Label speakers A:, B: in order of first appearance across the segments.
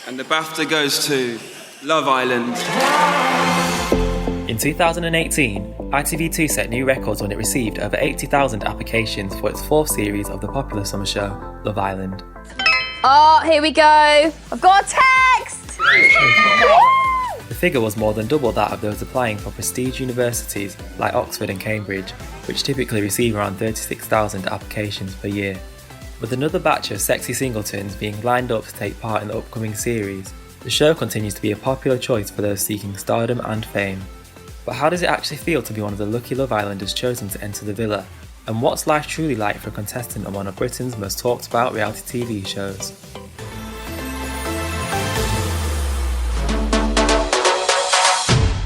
A: And the BAFTA goes to Love Island.
B: In 2018, ITV2 set new records when it received over 80,000 applications for its fourth series of the popular summer show, Love Island.
C: Oh, here we go. I've got a text!
B: The figure was more than double that of those applying for prestige universities like Oxford and Cambridge, which typically receive around 36,000 applications per year. With another batch of sexy singletons being lined up to take part in the upcoming series, the show continues to be a popular choice for those seeking stardom and fame. But how does it actually feel to be one of the lucky Love Islanders chosen to enter the villa? And what's life truly like for a contestant on one of Britain's most talked about reality TV shows?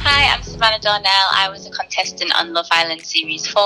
D: Hi, I'm Savanna Darnell. I was a contestant on Love Island Series 4.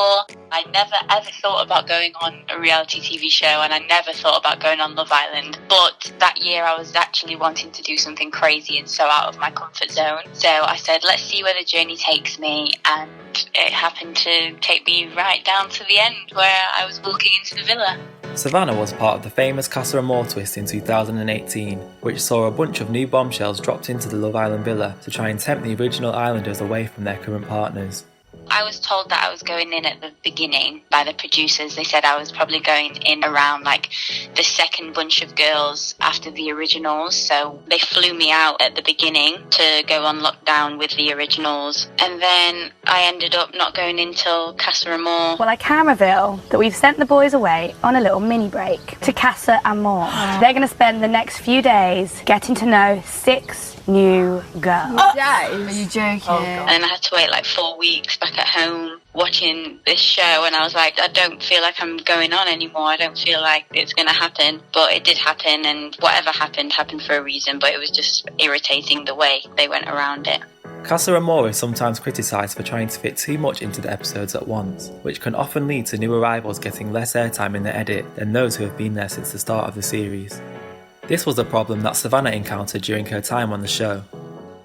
D: I never ever thought about going on a reality TV show, and I never thought about going on Love Island. But that year I was actually wanting to do something crazy and so out of my comfort zone. So I said, let's see where the journey takes me, and it happened to take me right down to the end where I was walking into the villa.
B: Savanna was part of the famous Casa Amor twist in 2018, which saw a bunch of new bombshells dropped into the Love Island villa to try and tempt the original islanders away from their current partners.
D: I was told that I was going in at the beginning by the producers. They said I was probably going in around like the second bunch of girls after the originals. So they flew me out at the beginning to go on lockdown with the originals. And then I ended up not going in till Casa Amor.
E: Well, I can reveal that we've sent the boys away on a little mini break to Casa Amor. They're going to spend the next few days getting to know 6 new girls.
C: Are you joking?
D: And then I had to wait like 4 weeks back at home watching this show, and I was like, I don't feel like I'm going on anymore. I don't feel like it's going to happen. But it did happen, and whatever happened for a reason, but it was just irritating the way they went around it.
B: Casa Amor is sometimes criticised for trying to fit too much into the episodes at once, which can often lead to new arrivals getting less airtime in the edit than those who have been there since the start of the series. This was a problem that Savanna encountered during her time on the show.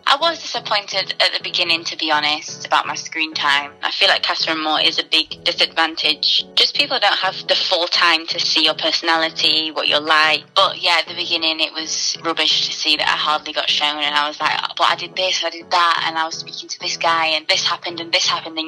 D: I was disappointed at the beginning, to be honest, about my screen time. I feel like Casa Amor is a big disadvantage. Just people don't have the full time to see your personality, what you're like. But yeah, at the beginning it was rubbish to see that I hardly got shown, and I was like, but I did this, I did that, and I was speaking to this guy, and this happened, and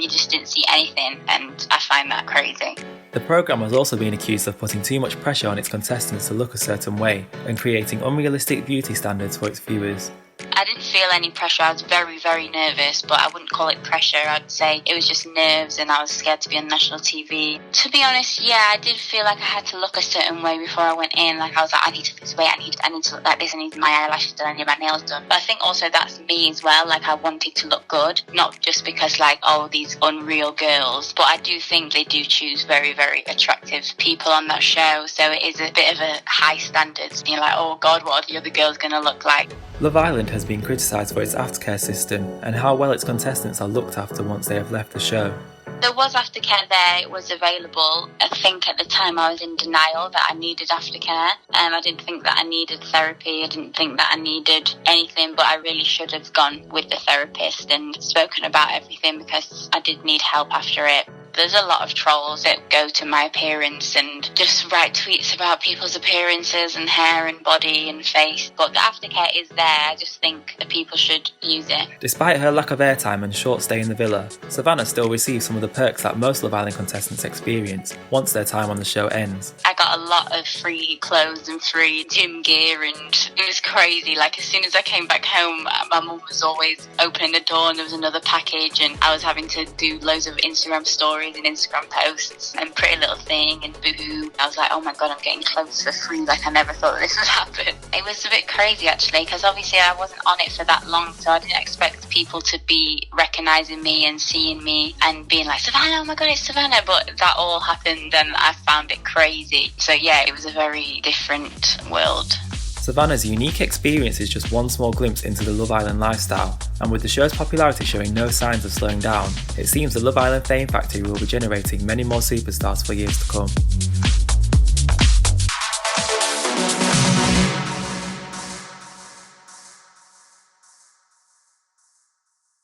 D: you just didn't see anything, and I find that crazy.
B: The programme was also being accused of putting too much pressure on its contestants to look a certain way and creating unrealistic beauty standards for its viewers.
D: I didn't feel any pressure. I was very, very nervous, but I wouldn't call it pressure. I'd say it was just nerves, and I was scared to be on national TV. To be honest, yeah, I did feel like I had to look a certain way before I went in. Like I was like, I need to lose weight, I need to look like this, I need my eyelashes done, I need my nails done. But I think also that's me as well. Like I wanted to look good, not just because like, oh, these unreal girls. But I do think they do choose very, very attractive people on that show. So it is a bit of a high standards. You're like, oh God, what are the other girls going to look like?
B: Love Island has been criticised for its aftercare system and how well its contestants are looked after once they have left the show.
D: There was aftercare there, it was available. I think at the time I was in denial that I needed aftercare. I didn't think that I needed therapy, I didn't think that I needed anything, but I really should have gone with the therapist and spoken about everything because I did need help after it. There's a lot of trolls that go to my appearance and just write tweets about people's appearances and hair and body and face. But the aftercare is there. I just think that people should use it.
B: Despite her lack of airtime and short stay in the villa, Savanna still receives some of the perks that most Love Island contestants experience once their time on the show ends.
D: I got a lot of free clothes and free gym gear, and it was crazy. Like as soon as I came back home, my mum was always opening the door and there was another package, and I was having to do loads of Instagram stories and Instagram posts and Pretty Little Thing and Boohoo. I was like, oh my God, I'm getting clothes for free. Like I never thought this would happen. It was a bit crazy actually, because obviously I wasn't on it for that long, so I didn't expect people to be recognising me and seeing me and being like, Savanna, oh my God, it's Savanna. But that all happened and I found it crazy. So yeah, it was a very different world.
B: Savanna's unique experience is just one small glimpse into the Love Island lifestyle, and with the show's popularity showing no signs of slowing down, it seems the Love Island Fame Factory will be generating many more superstars for years to come.